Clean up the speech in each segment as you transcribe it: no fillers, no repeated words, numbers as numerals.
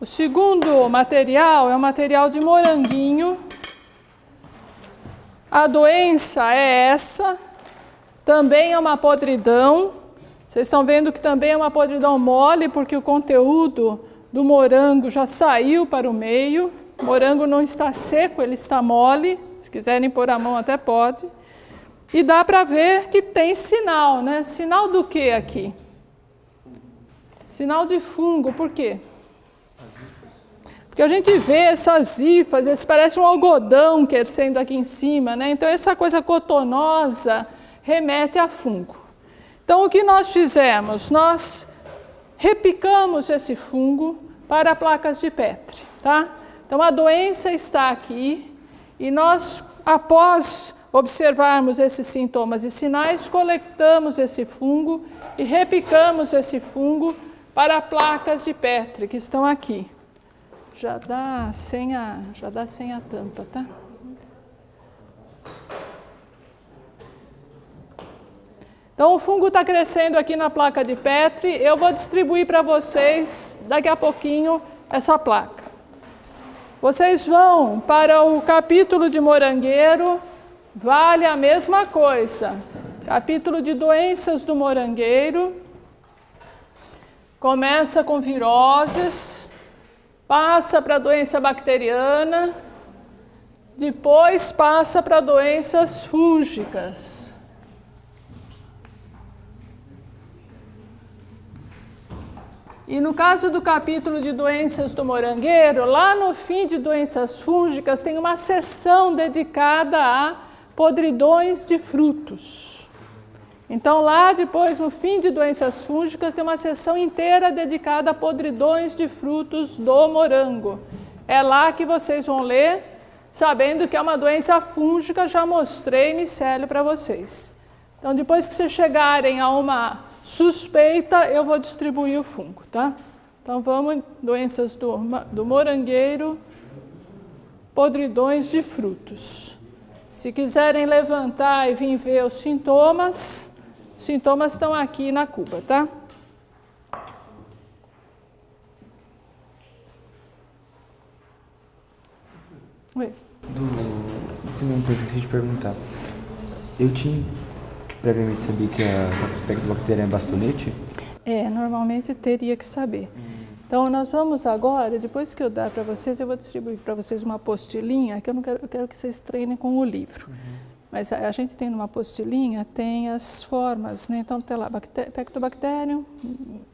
O segundo material é o material de moranguinho. A doença é essa, também é uma podridão. Vocês estão vendo que também é uma podridão mole, porque o conteúdo do morango já saiu para o meio. O morango não está seco, ele está mole. Se quiserem pôr a mão até pode. E dá para ver que tem sinal, né? Sinal do que aqui? Sinal de fungo, por quê? Porque a gente vê essas hifas, esse parece um algodão crescendo aqui em cima, né? Então essa coisa cotonosa remete a fungo. Então o que nós fizemos? Nós repicamos esse fungo para placas de Petri, tá? Então a doença está aqui e nós, após observarmos esses sintomas e sinais, coletamos esse fungo e repicamos esse fungo para placas de Petri que estão aqui. Já dá sem a tampa, tá? Então o fungo está crescendo aqui na placa de Petri. Eu vou distribuir para vocês daqui a pouquinho essa placa. Vocês vão para o capítulo de morangueiro, vale a mesma coisa. Capítulo de doenças do morangueiro. Começa com viroses, passa para a doença bacteriana, depois passa para doenças fúngicas. E no caso do capítulo de doenças do morangueiro, lá no fim de doenças fúngicas tem uma seção dedicada a podridões de frutos. Então lá depois, no fim de doenças fúngicas, tem uma seção inteira dedicada a podridões de frutos do morango. É lá que vocês vão ler, sabendo que é uma doença fúngica, já mostrei micélio para vocês. Então depois que vocês chegarem a uma suspeita, eu vou distribuir o fungo, tá? Então vamos, doenças do morangueiro, podridões de frutos. Se quiserem levantar e vir ver os sintomas estão aqui na cuba, tá? Oi. Primeira coisa que eu queria te perguntar. Eu tinha que previamente saber que a Bacteria é bastonete? Normalmente teria que saber. Então nós vamos agora, depois que eu dar para vocês, eu vou distribuir para vocês uma apostilinha, que eu quero que vocês treinem com o livro. Mas a gente tem numa apostilinha, tem as formas, né? Então tem lá Pectobacterium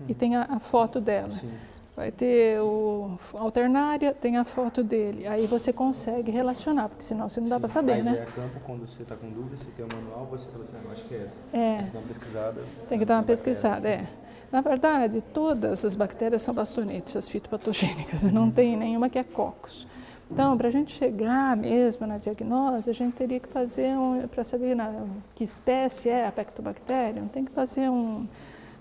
e tem a foto dela. Sim. Vai ter o alternária, tem a foto dele. Aí você consegue relacionar, porque senão você não dá para saber, aí né? Aí é campo, quando você está com dúvida, você tem o manual, você fala assim, eu acho que é essa. Você dá uma pesquisada. Tem que dar uma pesquisada, Na verdade, todas as bactérias são bastonetes, as fitopatogênicas, não tem nenhuma que é cocos. Então, para a gente chegar mesmo na diagnose, a gente teria que fazer, para saber que espécie é a Pectobacterium, tem que fazer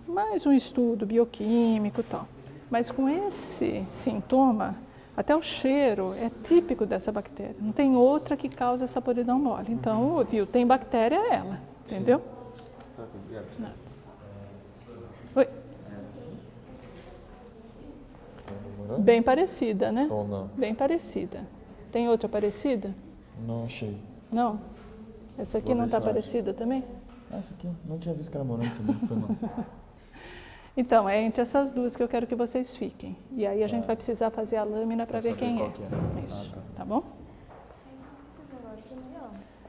mais um estudo bioquímico e tal. Mas com esse sintoma, até o cheiro é típico dessa bactéria. Não tem outra que causa essa podridão mole. Então, viu, tem bactéria, é ela, entendeu? Tá, obrigado. Oi. Bem parecida, né? Ou não? Bem parecida. Tem outra parecida? Não achei. Não? Essa aqui Vou não ver se está eu parecida também? Essa aqui, não tinha visto que era morango também, foi mal. Então, é entre essas duas que eu quero que vocês fiquem. E aí a gente vai precisar fazer a lâmina para ver quem qual que é. Isso, tá bom?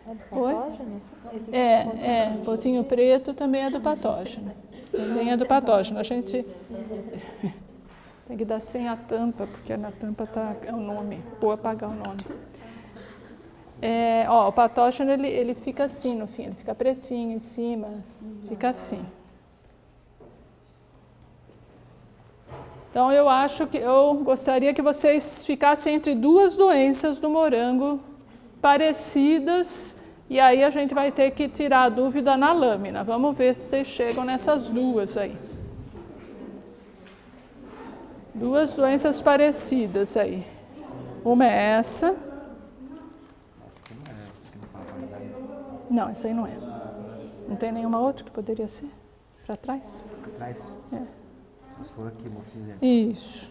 É do patógeno? Potinho preto também é do patógeno. Também é do patógeno. A gente tem que dar sem a tampa, porque na tampa é o nome. Vou apagar o nome. O patógeno ele fica assim no fim, ele fica pretinho em cima, fica assim. Então eu gostaria que vocês ficassem entre duas doenças do morango parecidas, e aí a gente vai ter que tirar a dúvida na lâmina. Vamos ver se vocês chegam nessas duas aí. Duas doenças parecidas aí. Uma é essa. Não, essa aí não é. Não tem nenhuma outra que poderia ser? Para trás? Para trás? É. Se for aqui, vou fazer. Isso.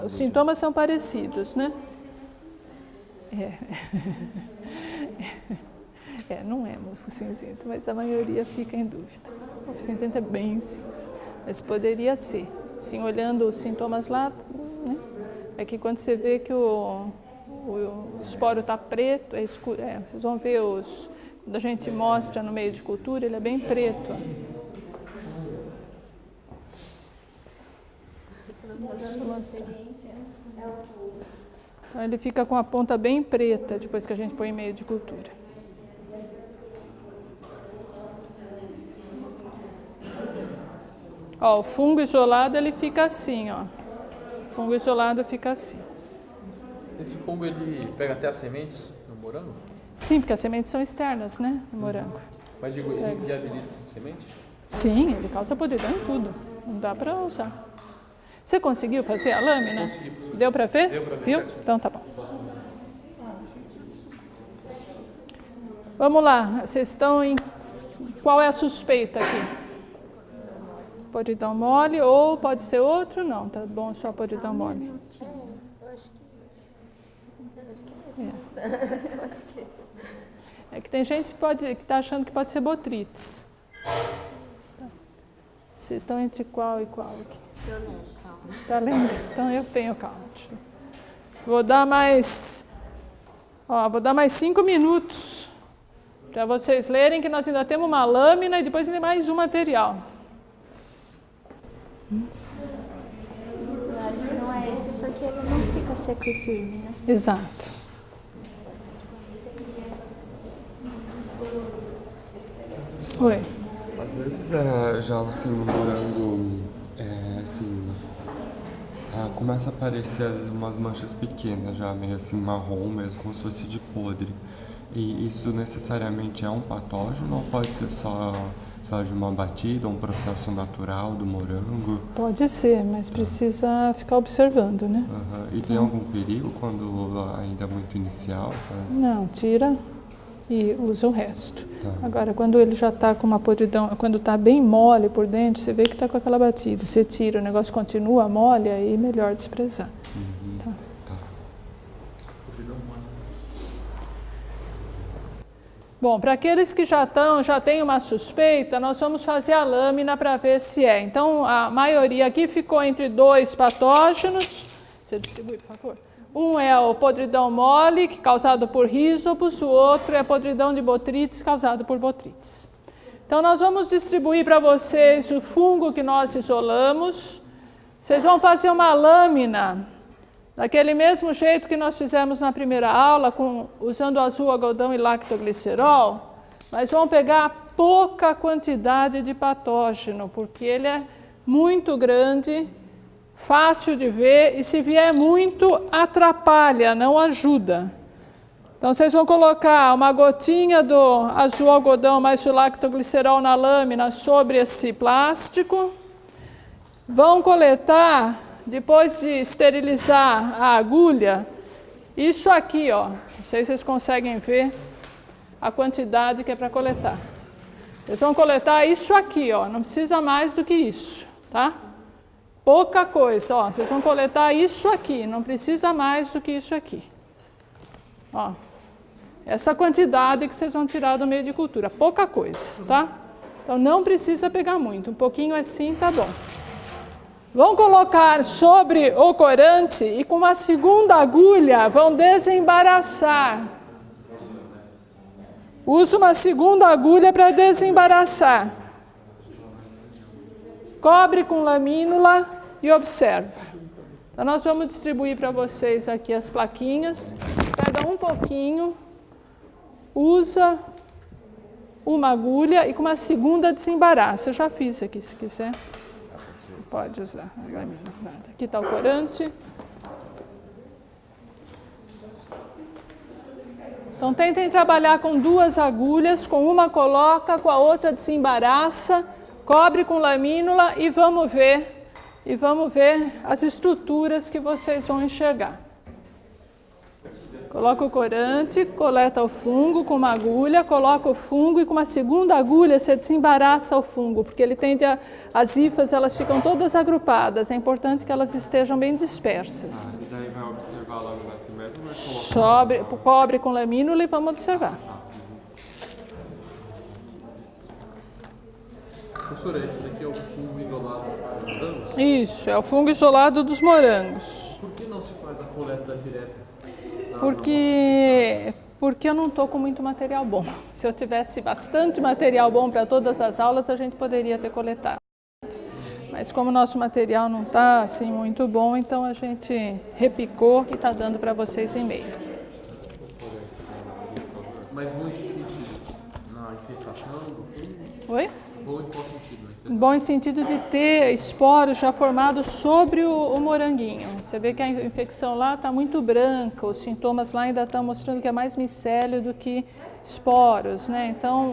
Os sintomas são parecidos, né? Não é mofo cinzento, mas a maioria fica em dúvida. O mofo cinzento é bem cinza, mas poderia ser. Assim, olhando os sintomas lá, né? É que quando você vê que o esporo está preto, é escuro, vocês vão ver quando a gente mostra no meio de cultura, ele é bem preto. Então ele fica com a ponta bem preta depois que a gente põe em meio de cultura. Ó, o fungo isolado ele fica assim, ó. O fungo isolado fica assim. Esse fungo ele pega até as sementes no morango? Sim, porque as sementes são externas, né, no morango. Mas digo, ele viabiliza essa semente? Sim, ele causa podridão em tudo. Não dá para usar. Você conseguiu fazer a lâmina? Consegui. Deu para ver? Deu pra ver, viu? certinho. Então tá bom. Vamos lá, vocês estão em... Qual é a suspeita aqui? Podridão mole ou pode ser outro? Não, tá bom, só podridão mole. É que tem gente que está achando que pode ser botrites. Vocês estão entre qual e qual aqui? Eu lembro, calma. Tá lendo? Então eu tenho calma. Vou dar mais 5 minutos para vocês lerem, que nós ainda temos uma lâmina e depois tem mais um material. Eu acho que não é esse porque ele não fica seco e firme, né? Exato. Oi. Às vezes já assim, no morango, assim, começa a aparecer às vezes, umas manchas pequenas, já meio assim marrom mesmo, como se fosse de podre. E isso necessariamente é um patógeno ou pode ser só de uma batida, um processo natural do morango? Pode ser, mas precisa ficar observando, né? E tem algum perigo quando ainda é muito inicial? Não, tira e usa o resto. Tá. Agora, quando ele já está com uma podridão, quando está bem mole por dentro, você vê que está com aquela batida. Você tira, o negócio continua mole, aí melhor desprezar. Tá. Bom, para aqueles que já têm uma suspeita, nós vamos fazer a lâmina para ver se é. Então, a maioria aqui ficou entre 2 patógenos. Você distribui, por favor. Um é o podridão mole, causado por rízopos, o outro é a podridão de botrites, causado por botrites. Então, nós vamos distribuir para vocês o fungo que nós isolamos. Vocês vão fazer uma lâmina daquele mesmo jeito que nós fizemos na primeira aula, usando azul, algodão e lactoglicerol, mas vão pegar pouca quantidade de patógeno, porque ele é muito grande, fácil de ver, e se vier muito, atrapalha, não ajuda. Então, vocês vão colocar uma gotinha do azul algodão mais o lactoglicerol na lâmina sobre esse plástico. Vão coletar, depois de esterilizar a agulha, isso aqui, ó. Não sei se vocês conseguem ver a quantidade que é para coletar. Vocês vão coletar isso aqui, ó. Não precisa mais do que isso, tá? Pouca coisa, ó. Vocês vão coletar isso aqui, não precisa mais do que isso aqui. Ó. Essa quantidade que vocês vão tirar do meio de cultura, pouca coisa, tá? Então não precisa pegar muito, um pouquinho assim tá bom. Vão colocar sobre o corante e com uma segunda agulha vão desembaraçar. Usa uma segunda agulha para desembaraçar. Cobre com lamínula e observa. Então nós vamos distribuir para vocês aqui as plaquinhas. Pega um pouquinho, usa uma agulha e com uma segunda desembaraça. Eu já fiz aqui, se quiser. Pode usar. Aqui está o corante. Então tentem trabalhar com 2 agulhas, com uma coloca, com a outra desembaraça, cobre com lamínula e vamos ver as estruturas que vocês vão enxergar. Coloca o corante, coleta o fungo com uma agulha, coloca o fungo e com uma segunda agulha você desembaraça o fungo, porque ele tende as hifas elas ficam todas agrupadas, é importante que elas estejam bem dispersas. E daí vai observar a lâmina assim mesmo? Cobre com lamínula e vamos observar. Professora, esse daqui é o fungo isolado dos morangos? Isso, é o fungo isolado dos morangos. Por que não se faz a coleta direta? Porque eu não estou com muito material bom. Se eu tivesse bastante material bom para todas as aulas, a gente poderia ter coletado. Mas como o nosso material não está assim muito bom, então a gente repicou e está dando para vocês em meio. Mas bom em que sentido? Na infestação do fungo? Oi? Bom em qual sentido? Bom em sentido de ter esporos já formados sobre o moranguinho. Você vê que a infecção lá está muito branca, os sintomas lá ainda estão mostrando que é mais micélio do que esporos, né? Então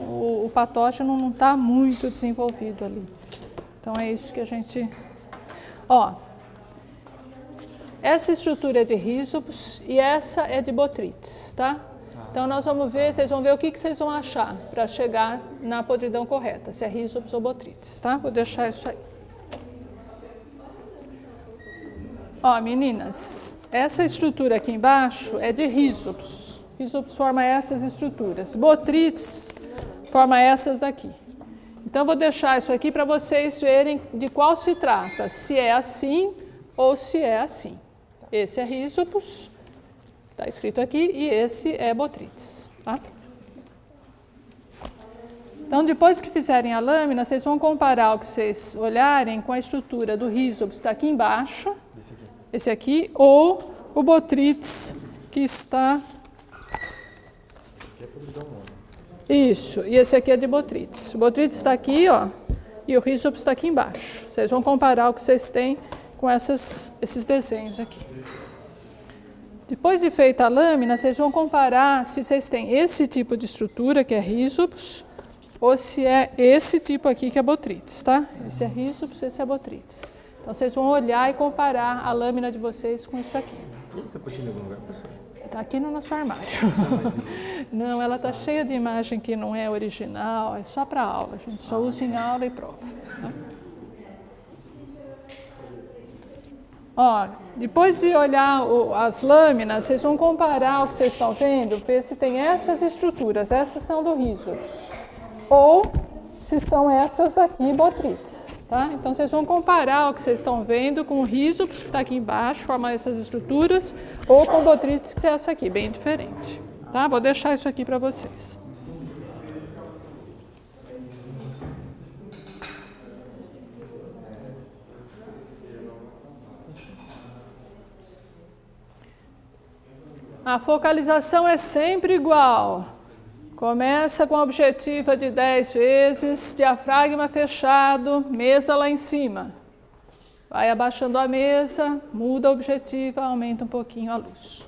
o patógeno não está muito desenvolvido ali. Então é isso que a gente... Ó, essa estrutura é de rhizopus e essa é de botrytis, tá? Então nós vamos ver, vocês vão ver o que vocês vão achar para chegar na podridão correta, se é rhizopus ou botrytis, tá? Vou deixar isso aí. Ó, meninas, essa estrutura aqui embaixo é de rhizopus. Rhizopus forma essas estruturas. Botrytis forma essas daqui. Então vou deixar isso aqui para vocês verem de qual se trata, se é assim ou se é assim. Esse é rhizopus. Está escrito aqui, e esse é botrytis, tá? Então, depois que fizerem a lâmina, vocês vão comparar o que vocês olharem com a estrutura do rhizopus, que está aqui embaixo, esse aqui, ou o botrytis, que está... Isso, e esse aqui é de botrytis. O botrytis está aqui, ó, e o rhizopus está aqui embaixo. Vocês vão comparar o que vocês têm com esses desenhos aqui. Depois de feita a lâmina, vocês vão comparar se vocês têm esse tipo de estrutura, que é rhizopus, ou se é esse tipo aqui, que é botrytis, tá? Esse é rhizopus, esse é botrytis. Então, vocês vão olhar e comparar a lâmina de vocês com isso aqui. Você pode ir em algum lugar, professor? Está aqui no nosso armário. Não, ela está cheia de imagem que não é original, é só para aula. A gente só usa em aula e prova. Tá? Ó, depois de olhar as lâminas, vocês vão comparar o que vocês estão vendo, ver se tem essas estruturas, essas são do rhizopus, ou se são essas daqui, botrytis, tá? Então, vocês vão comparar o que vocês estão vendo com o rhizopus, que está aqui embaixo, formar essas estruturas, ou com o botrytis, que é essa aqui, bem diferente, tá? Vou deixar isso aqui para vocês. A focalização é sempre igual. Começa com a objetiva de 10 vezes, diafragma fechado, mesa lá em cima. Vai abaixando a mesa, muda a objetiva, aumenta um pouquinho a luz.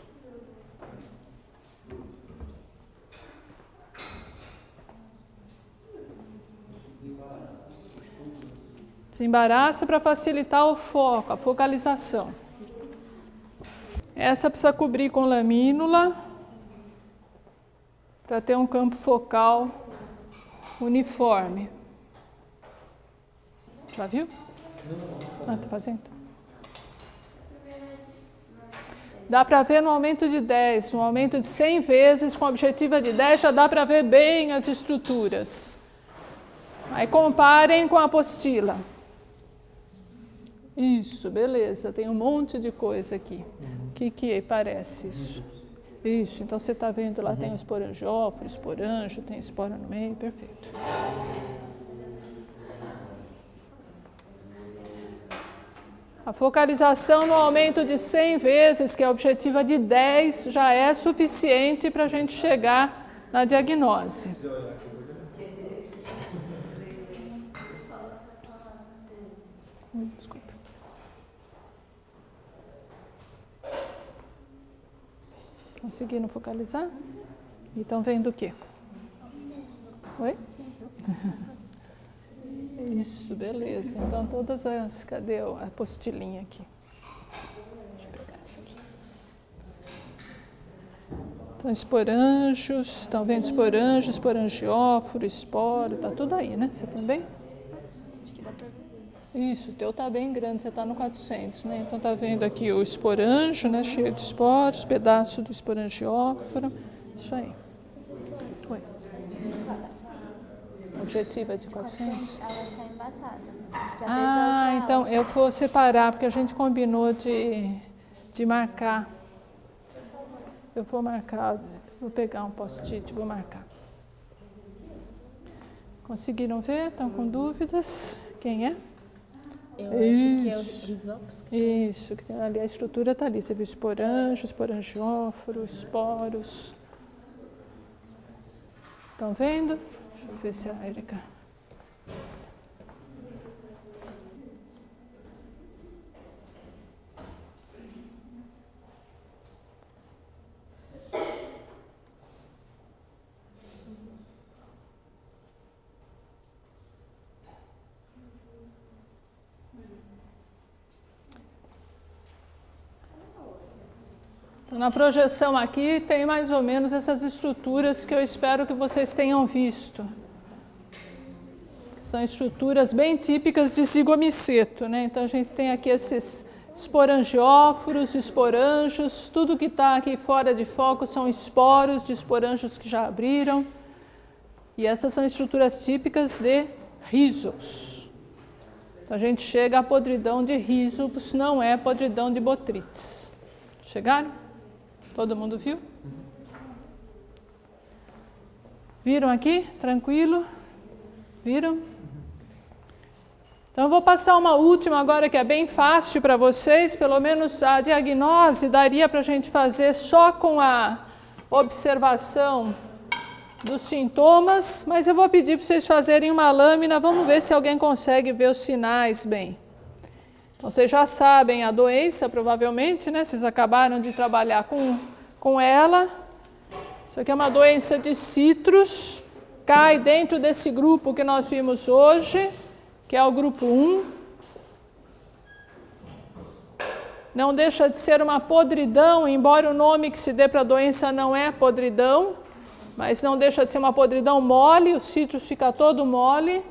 Desembaraça para facilitar o foco, a focalização. Essa precisa cobrir com lamínula para ter um campo focal uniforme. Já viu? Ah, tá fazendo? Dá para ver no aumento de 10, no aumento de 100 vezes, com a objetiva de 10, já dá para ver bem as estruturas. Aí comparem com a apostila. Isso, beleza, tem um monte de coisa aqui. O que parece isso? Isso, então você está vendo lá, tem o esporangióforo, esporanjo, tem espora no meio, perfeito. A focalização no aumento de 100 vezes, que é a objetiva de 10, já é suficiente para a gente chegar na diagnose. Desculpa. Conseguiram focalizar? E estão vendo o quê? Oi? Isso, beleza. Então, todas as... Cadê a apostilinha aqui? Deixa eu pegar essa aqui. Então, esporângios, estão vendo esporângios, esporangióforo, esporo, tá tudo aí, né? Você também? Isso, o teu tá bem grande, você tá no 400, né? Então, tá vendo aqui o esporângio, né? Cheio de esporos, pedaço do esporangióforo, isso aí. Oi. O objetivo é de 400? Ela está embaçada. Já desde a Ah, outra então aula. eu vou separar, porque a gente combinou de marcar. Eu vou marcar, vou pegar um post-it, vou marcar. Conseguiram ver? Estão com dúvidas? Quem é? Eu acho que é o Isso. Rhizopsis. Isso, que ali a estrutura está ali. Você viu esporângios, esporangióforo, esporos. Estão vendo? Deixa eu ver se a Érica... Então, na projeção aqui tem mais ou menos essas estruturas que eu espero que vocês tenham visto. Que são estruturas bem típicas de zigomiceto, né? Então a gente tem aqui esses esporangióforos, esporângios, tudo que está aqui fora de foco são esporos de esporângios que já abriram. E essas são estruturas típicas de rhizopus. Então a gente chega à podridão de rhizopus, não é podridão de botrytis. Chegaram? Todo mundo viu? Viram aqui? Tranquilo? Viram? Então, eu vou passar uma última agora que é bem fácil para vocês. Pelo menos a diagnose daria para a gente fazer só com a observação dos sintomas, mas eu vou pedir para vocês fazerem uma lâmina. Vamos ver se alguém consegue ver os sinais bem. Então, vocês já sabem a doença, provavelmente, né? Vocês acabaram de trabalhar com ela. Isso aqui é uma doença de citrus, cai dentro desse grupo que nós vimos hoje, que é o grupo 1. Não deixa de ser uma podridão, embora o nome que se dê para a doença não é podridão, mas não deixa de ser uma podridão mole, o citrus fica todo mole,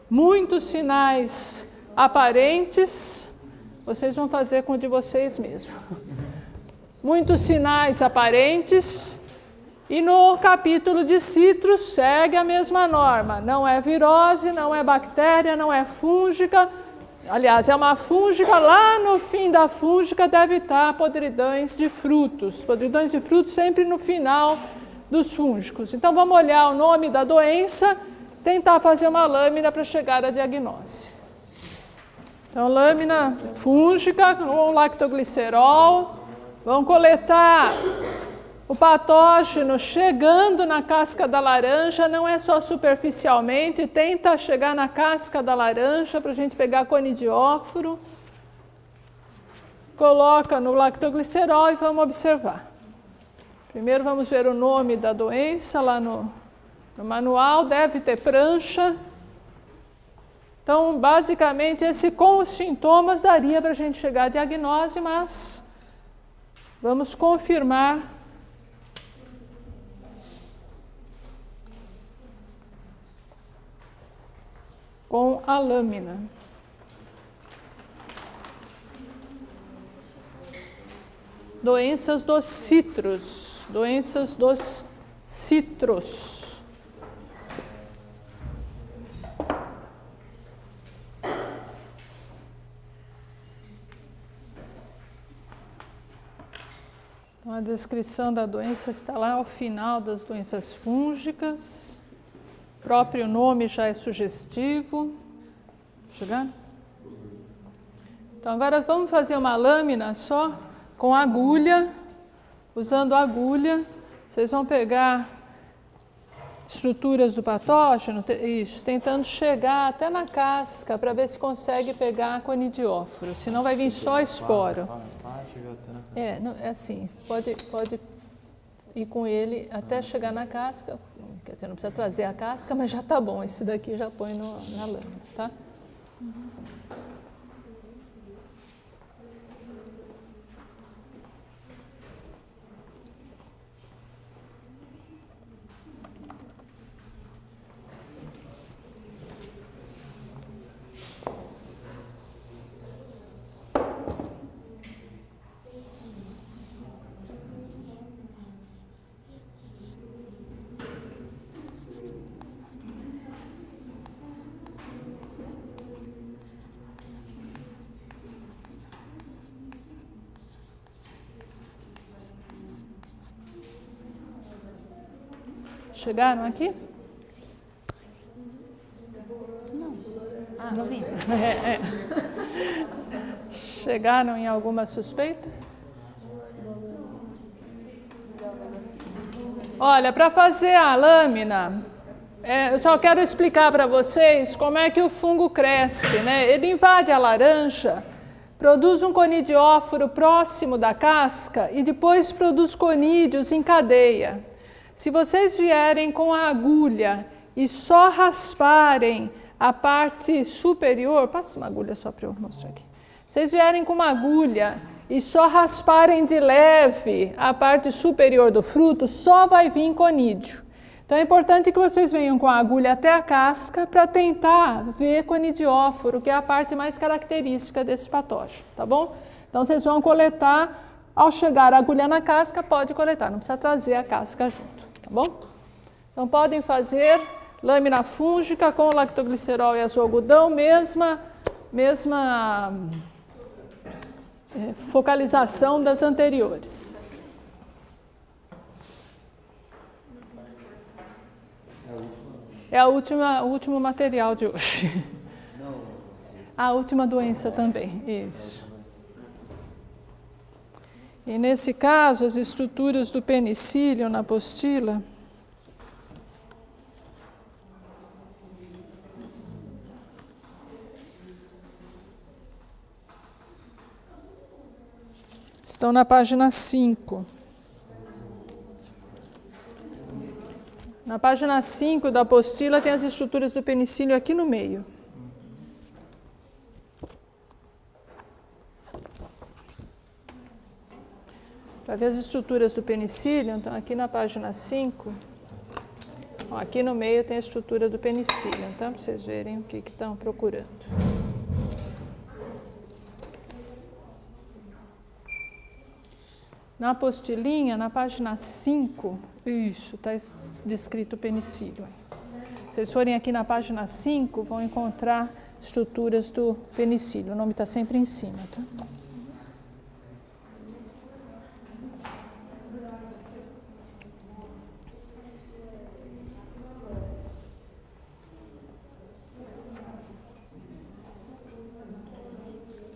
muitos sinais aparentes. Vocês vão fazer com o de vocês mesmos. Muitos sinais aparentes. E no capítulo de citrus segue a mesma norma. Não é virose, não é bactéria, não é fúngica. Aliás, é uma fúngica. Lá no fim da fúngica deve estar podridões de frutos. Podridões de frutos sempre no final dos fúngicos. Então vamos olhar o nome da doença, tentar fazer uma lâmina para chegar à diagnose. Então, lâmina fúngica com lactoglicerol. Vão coletar o patógeno chegando na casca da laranja, não é só superficialmente, tenta chegar na casca da laranja para a gente pegar conidióforo. Coloca no lactoglicerol e vamos observar. Primeiro vamos ver o nome da doença lá no manual, deve ter prancha. Então, basicamente, esse com os sintomas daria para a gente chegar à diagnose, mas vamos confirmar com a lâmina. Doenças dos citros, doenças dos citros. Então, a descrição da doença está lá ao final das doenças fúngicas. O próprio nome já é sugestivo. Chegar? Então, agora vamos fazer uma lâmina só com agulha. Usando agulha, vocês vão pegar estruturas do patógeno, isso, tentando chegar até na casca para ver se consegue pegar conidióforo. Senão vai vir só esporo. É assim, pode ir com ele até chegar na casca, quer dizer, não precisa trazer a casca, mas já está bom, esse daqui já põe na lâmina, tá? Chegaram aqui? Ah, sim. Chegaram em alguma suspeita? Olha, para fazer a lâmina, eu só quero explicar para vocês como é que o fungo cresce, né? Ele invade a laranja, produz um conidióforo próximo da casca e depois produz conídeos em cadeia. Se vocês vierem com a agulha e só rasparem a parte superior, passa uma agulha só para eu mostrar aqui. Se vocês vierem com uma agulha e só rasparem de leve a parte superior do fruto, só vai vir conídeo. Então é importante que vocês venham com a agulha até a casca para tentar ver conidióforo, que é a parte mais característica desse patógeno, tá bom? Então vocês vão coletar, ao chegar a agulha na casca, pode coletar, não precisa trazer a casca junto, tá bom? Então podem fazer lâmina fúngica com lactoglicerol e azul-algodão, mesma focalização das anteriores. É o último material de hoje. A última doença também, isso. E nesse caso, as estruturas do penicílio na apostila estão na página 5. Na página 5 da apostila tem as estruturas do penicílio aqui no meio. Para ver as estruturas do penicílio, então aqui na página 5, ó, aqui no meio tem a estrutura do penicílio, então para vocês verem o que estão procurando. Na apostilinha, na página 5, isso, está descrito o penicílio. Se vocês forem aqui na página 5, vão encontrar estruturas do penicílio. O nome está sempre em cima, tá?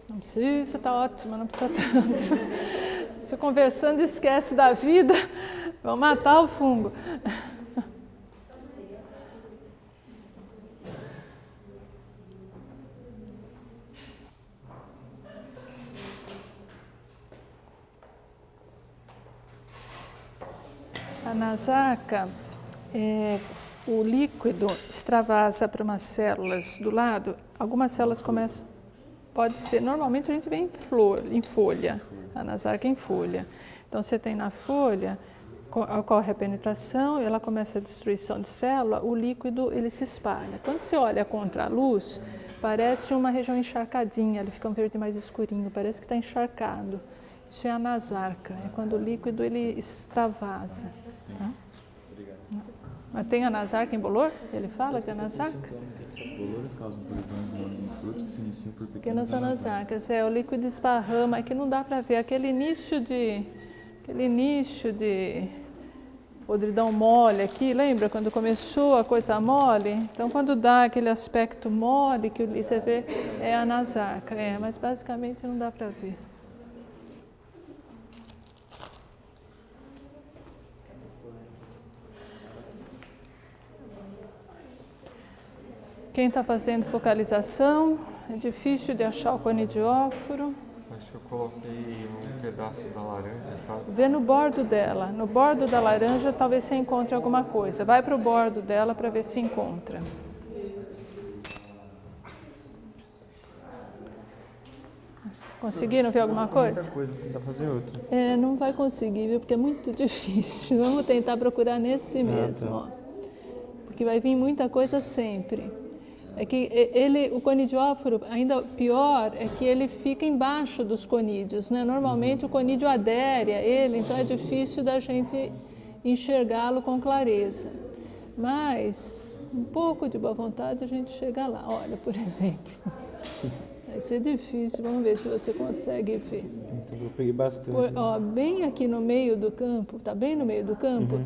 Não precisa, está ótimo, não precisa tanto. Se conversando esquece da vida, vão matar o fungo. A nasarca, o líquido extravasa para umas células do lado, algumas células começam, pode ser, normalmente a gente vê em folha, a nasarca em folha. Então você tem na folha, ocorre a penetração, ela começa a destruição de célula, o líquido ele se espalha. Quando você olha contra a luz, parece uma região encharcadinha, ele fica um verde mais escurinho, parece que está encharcado. Isso é a nasarca, é quando o líquido ele extravasa. Tá? Mas tem a nasarca em bolor? Ele fala de anasarca? Bolores causam problemas nos frutos que se iniciam por Pequenas anasarcas. O líquido esparrama, aqui não dá para ver. Aquele início de podridão mole aqui, lembra quando começou a coisa mole? Então quando dá aquele aspecto mole que você vê, é a nasarca. Mas basicamente não dá para ver. Quem está fazendo focalização, é difícil de achar o conidióforo. Acho que eu coloquei um pedaço da laranja, sabe? Vê no bordo dela. No bordo da laranja talvez você encontre alguma coisa. Vai para o bordo dela para ver se encontra. Conseguiram ver alguma coisa? Vou tentar fazer outra. Não vai conseguir, viu? Porque é muito difícil. Vamos tentar procurar nesse mesmo. Ó. Porque vai vir muita coisa sempre. É que o conidióforo, ainda pior, é que ele fica embaixo dos conídeos, né? Normalmente o conídeo adere a ele, então é difícil da gente enxergá-lo com clareza. Mas, um pouco de boa vontade, a gente chega lá. Olha, por exemplo, vai ser difícil, vamos ver se você consegue ver. Então eu peguei bastante. Bem aqui no meio do campo, tá bem no meio do campo,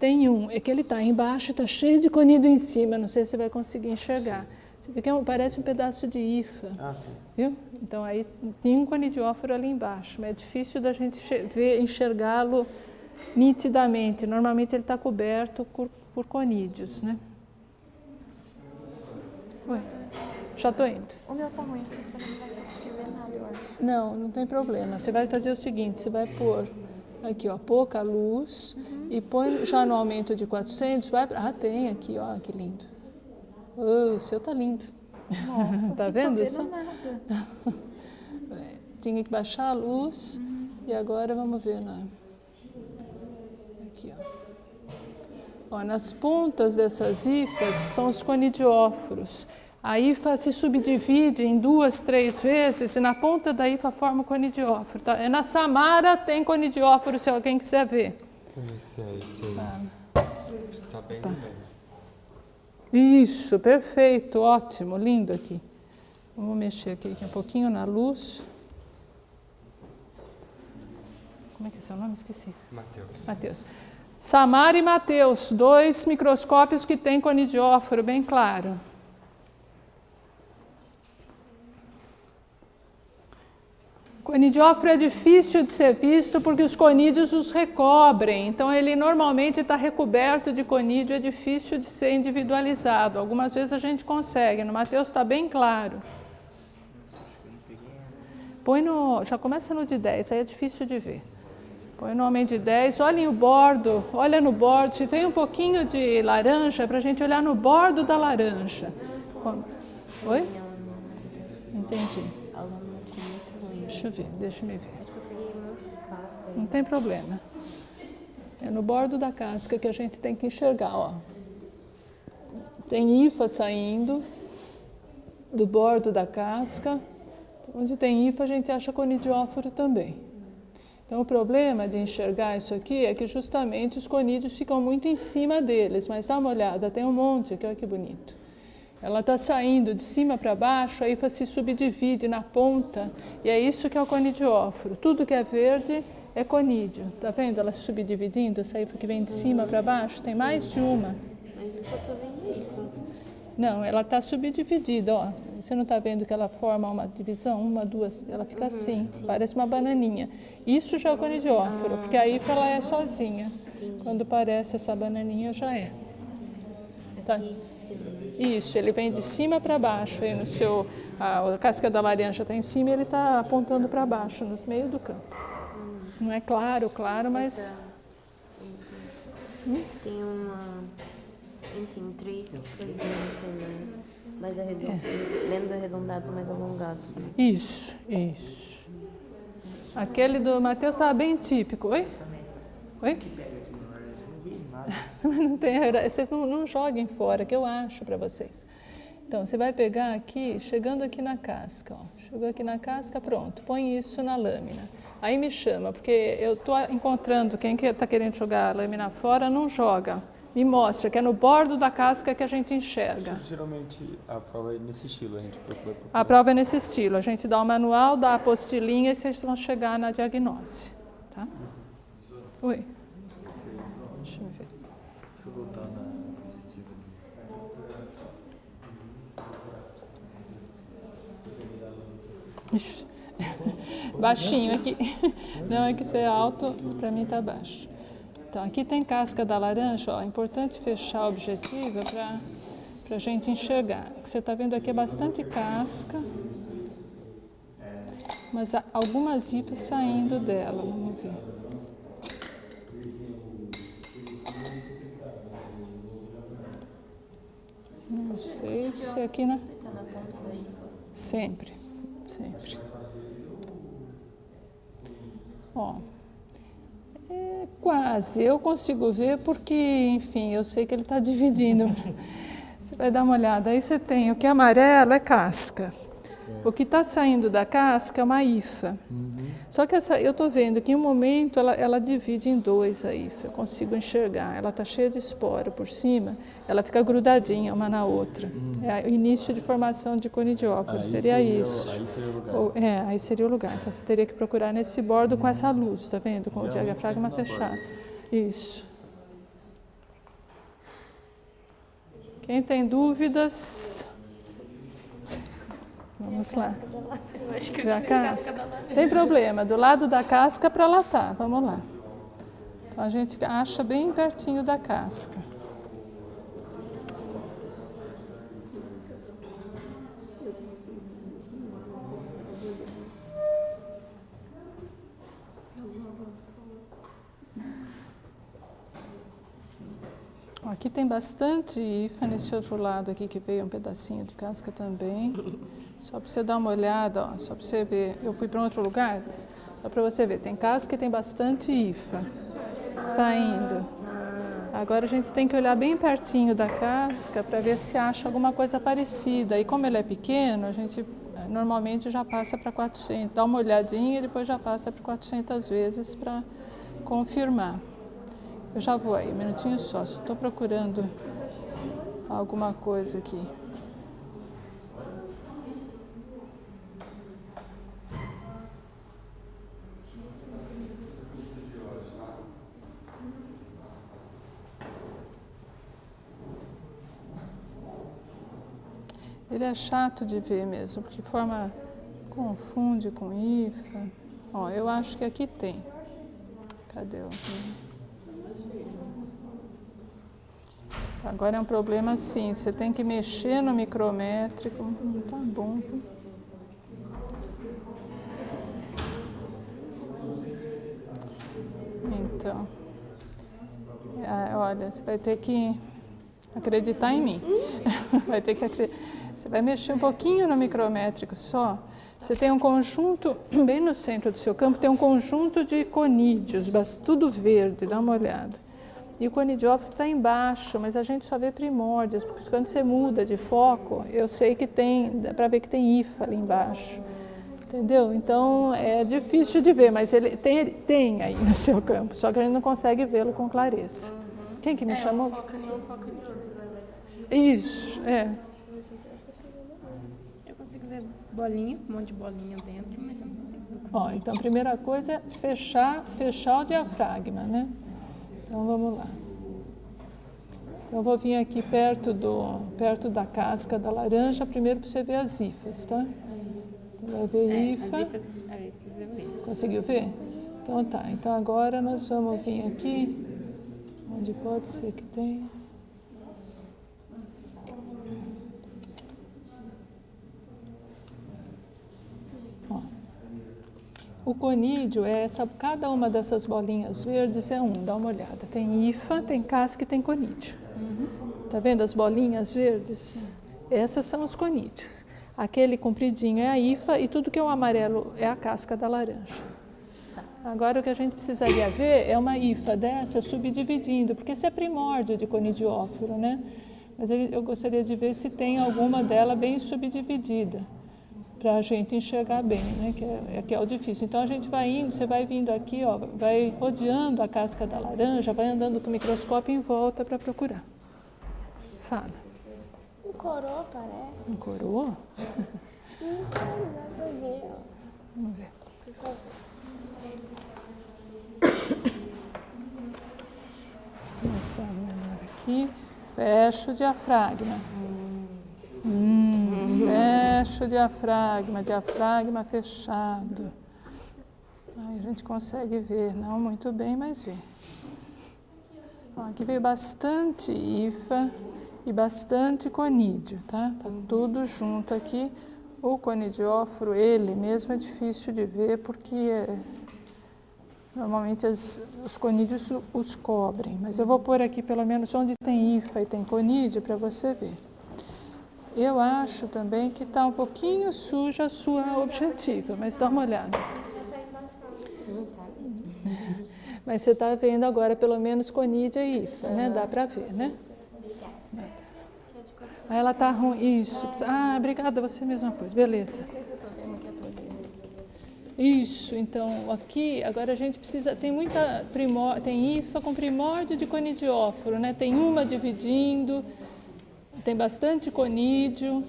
Tem um, é que ele está embaixo, está cheio de conídeo em cima, não sei se você vai conseguir enxergar. Você vê que parece um pedaço de hifa, viu? Então aí tem um conidióforo ali embaixo, mas é difícil da gente enxergá-lo nitidamente. Normalmente ele está coberto por conídeos, né? Oi, já estou indo. O meu tá ruim, porque você não vai conseguir ver nada, eu acho. Não tem problema. Você vai fazer o seguinte, você vai pôr aqui, ó, pouca luz e põe já no aumento de 400, tem aqui, ó, que lindo. Oh, o seu tá lindo. Nossa, tá vendo isso? isso? Tinha que baixar a luz e agora vamos ver, né? Aqui, ó. Nas pontas dessas hifas são os conidióforos. A hifa se subdivide em 2, 3 vezes e na ponta da hifa forma o conidióforo. Tá? Na Samara tem conidióforo, se alguém quiser ver. Esse aí. Está bem bem. Isso, perfeito, ótimo, lindo aqui. Vamos mexer aqui um pouquinho na luz. Como é que é seu nome? Esqueci. Mateus. Samara e Mateus, 2 microscópios que têm conidióforo, bem claro. O conidióforo é difícil de ser visto porque os conídeos os recobrem. Então, ele normalmente está recoberto de conídeo, é difícil de ser individualizado. Algumas vezes a gente consegue, no Mateus está bem claro. Já começa no de 10, aí é difícil de ver. Põe no aumento de 10, olhem o bordo, olha no bordo. Se vem um pouquinho de laranja, para a gente olhar no bordo da laranja. Oi? Entendi. Deixa eu me ver. Não tem problema. É no bordo da casca que a gente tem que enxergar, ó. Tem hifa saindo do bordo da casca. Onde tem hifa a gente acha conidióforo também. Então o problema de enxergar isso aqui é que justamente os conídeos ficam muito em cima deles, mas dá uma olhada, tem um monte aqui, olha que bonito. Ela está saindo de cima para baixo, a hifa se subdivide na ponta, e é isso que é o conidióforo. Tudo que é verde é conídeo. Está vendo ela se subdividindo, essa hifa que vem de cima para baixo? Tem mais de uma. Mas eu só estou vendo hifa. Não, ela está subdividida, ó. Você não está vendo que ela forma uma divisão? Uma, duas, ela fica assim, parece uma bananinha. Isso já é o conidióforo, porque a hifa ela é sozinha. Quando parece essa bananinha, já é. Tá. Isso, ele vem de cima para baixo, aí no seu, a casca da laranja está em cima e ele está apontando para baixo, no meio do campo. Não é claro, mas... Tem enfim, 3 coisinhas assim, mais menos arredondados, mais alongados. Né? Isso. Aquele do Mateus estava bem típico. Oi? Não tem, vocês não joguem fora, que eu acho para vocês. Então, você vai pegar aqui, chegando aqui na casca, ó. Chegou aqui na casca, pronto, põe isso na lâmina. Aí me chama, porque eu estou encontrando quem está querendo jogar a lâmina fora, não joga. Me mostra que é no bordo da casca que a gente enxerga. Geralmente a prova é nesse estilo, a gente procura. A prova é nesse estilo, a gente dá o manual, dá a apostilinha e vocês vão chegar na diagnose. Tá? Oi. Deixa eu ver. Deixa eu voltar na diapositiva. Ixi. Baixinho aqui. Não, é que você é alto, para mim está baixo. Então, aqui tem casca da laranja, ó. É importante fechar a objetiva para a gente enxergar. O que você está vendo aqui é bastante casca, mas há algumas hifas saindo dela, vamos ver. Não sei se aqui não... Sempre. Ó, quase. Eu consigo ver porque, enfim, eu sei que ele está dividindo. Você vai dar uma olhada. Aí você tem o que é amarelo é casca. O que está saindo da casca é uma hifa. Só que eu estou vendo que em um momento ela divide em 2 a hifa. Eu consigo enxergar. Ela está cheia de esporo por cima. Ela fica grudadinha uma na outra. É o início de formação de conidióforo. Seria isso. Aí seria o lugar. Aí seria o lugar. Então você teria que procurar nesse bordo com essa luz, tá vendo? Com o diafragma fechado. Isso. Quem tem dúvidas? Vamos lá. Eu acho que eu Da tirei casca? Tem problema, do lado da casca para lá tá. Vamos lá. Então a gente acha bem pertinho da casca. Aqui tem bastante IFA, nesse outro lado aqui que veio um pedacinho de casca também. Só para você dar uma olhada, ó, só para você ver. Eu fui para um outro lugar, só para você ver. Tem casca e tem bastante IFA saindo. Agora a gente tem que olhar bem pertinho da casca para ver se acha alguma coisa parecida. E como ele é pequeno, a gente normalmente já passa para 400. Dá uma olhadinha e depois já passa para 400 vezes para confirmar. Eu já vou aí, um minutinho só estou procurando alguma coisa aqui. Ele é chato de ver mesmo, porque confunde com IFA. Ó, eu acho que aqui tem. Cadê o... Agora é um problema assim, você tem que mexer no micrométrico. Tá bom, viu? Então, olha, você vai ter que acreditar em mim. Vai ter que Você vai mexer um pouquinho no micrométrico só. Você tem um conjunto, bem no centro do seu campo, tem um conjunto de conídeos, tudo verde, dá uma olhada. E o conidiófilo está embaixo, mas a gente só vê primórdios, porque quando você muda de foco, eu sei que dá para ver que tem IFA ali embaixo. Entendeu? Então é difícil de ver, mas ele tem aí no seu campo, só que a gente não consegue vê-lo com clareza. Quem que me chamou? Isso, Eu consigo ver bolinha, um monte de bolinha dentro, mas eu não consigo ver. Ó, então a primeira coisa é fechar o diafragma, né? Então vamos lá. Então eu vou vir aqui perto da casca da laranja, primeiro para você ver as IFAs, tá? Então vai ver IFA. As IFAs, eu vi. Conseguiu ver? Então tá. Então agora nós vamos vir aqui, onde pode ser que tenha. O conídeo cada uma dessas bolinhas verdes é dá uma olhada. Tem IFA, tem casca e tem conídeo. Tá vendo as bolinhas verdes? Essas são os conídeos. Aquele compridinho é a IFA e tudo que é o amarelo é a casca da laranja. Agora o que a gente precisaria ver é uma IFA dessa subdividindo, porque esse é primórdio de conidiófilo, né? Mas eu gostaria de ver se tem alguma dela bem subdividida, para a gente enxergar bem, né? Que é o difícil. Então a gente vai indo, você vai vindo aqui, ó, vai rodeando a casca da laranja, vai andando com o microscópio em volta para procurar. Fala. Um coroa parece. Um coroa? Não dá pra ver, ó. Vamos ver. Começar menor aqui. Fecha o diafragma. Fecha o diafragma fechado. Aí a gente consegue ver, não muito bem, mas vê. Ó, aqui veio bastante IFA e bastante conídeo, tá? Tá tudo junto aqui. O conidióforo, ele mesmo é difícil de ver porque normalmente os conídeos os cobrem. Mas eu vou pôr aqui pelo menos onde tem IFA e tem conídeo para você ver. Eu acho também que está um pouquinho suja a sua objetiva, mas dá uma olhada. Mas você está vendo agora pelo menos conídeo e IFA, né? Dá para ver, né? Aí ela está ruim. Isso. Ah, obrigada, você mesma pôs. Beleza. Isso, então aqui, agora a gente precisa, tem IFA com primórdio de conidióforo, né? Tem uma dividindo, tem bastante conídeo,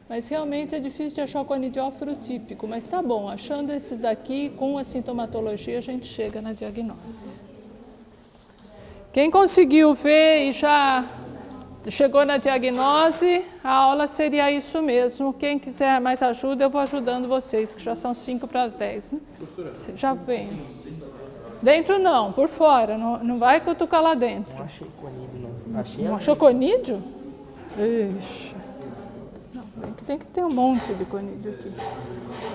mas realmente é difícil de achar o conidióforo típico, mas tá bom, achando esses daqui, com a sintomatologia, a gente chega na diagnose. Quem conseguiu ver e já chegou na diagnose, a aula seria isso mesmo. Quem quiser mais ajuda, eu vou ajudando vocês, que já são 5 para as 10. Né? Você já vem. Dentro não, por fora. Não vai cutucar lá dentro. Não achei conídeo, não. Achei Não achou conídeo? Ixi. Não, tem que ter um monte de conídeo aqui.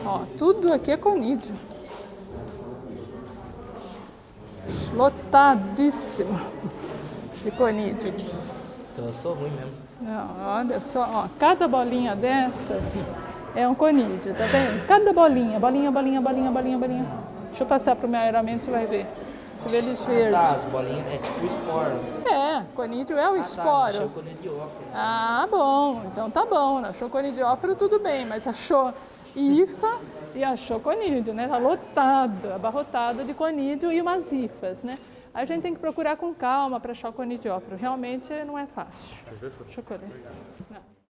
Ó, tudo aqui é conídeo. Lotadíssimo de conídeo. Então eu sou ruim mesmo. Não, olha só, ó, cada bolinha dessas é um conídeo, tá vendo? Cada bolinha. Deixa eu passar para o meu aeramento, você vai ver. Você vê eles verdes. Tá, as bolinhas é tipo esporo. É, conídeo é o esporo. Achei o conidiófilo. Ah, bom, então tá bom. Achou conidiófilo, tudo bem, mas achou hifa e achou conídeo, né? Tá lotado, abarrotado de conídeo e umas hifas, né? A gente tem que procurar com calma para achar o conidiófilo. Realmente não é fácil. Deixa eu colher. Não.